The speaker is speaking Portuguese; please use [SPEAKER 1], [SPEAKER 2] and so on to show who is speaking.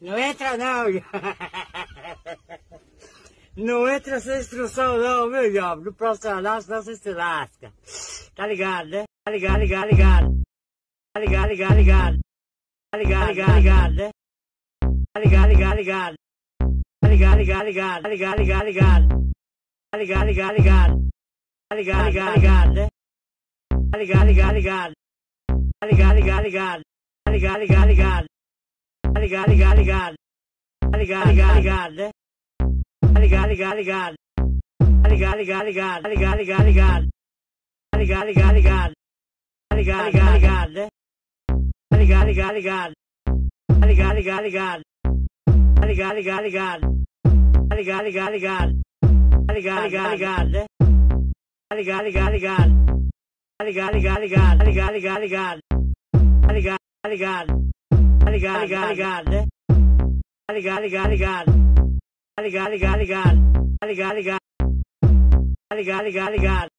[SPEAKER 1] Não entra não, não entra essa instrução não, meu jovem, no profissional, senão você se lasca. Tá ligado, né? Tá ligado, ligado, ligado. Tá ligado, ligado, ligado. Tá ligado, ligado, ligado, né? Tá ligado, ligado, ligado. Tá ligado, ligado, ligado. Tá ligado, ligado, ligado. Tá ligado, ligado, ligado. Tá ligado, ligado, ligado, né? Tá ligado, ligado, ligado. Tá ligado, ligado, ligado. Tá ligado, ligado, ligado. Tá ligado, ligado, ligado. Tá ligado, ligado, ligado, né? Tá ligado, ligado, ligado. Tá ligado, ligado, ligado. Tá ligado, ligado, ligado. Tá ligado, ligado, ligado. Tá ligado, ligado, ligado, né? Tá ligado, ligado, ligado. Tá ligado, ligado, ligado. Tá ligado, ligado, ligado. Tá ligado, ligado, ligado. Tá ligado, ligado, ligado, né? Tá ligado, ligado, ligado. Tá ligado, ligado, ligado. Tá ligado, ligado, ligado. Tá ligado, ligado. Tá ligado, ligado, ligado, né? Tá ligado, ligado, ligado. Tá ligado, ligado, ligado. Tá ligado, ligado. Tá ligado, ligado, ligado.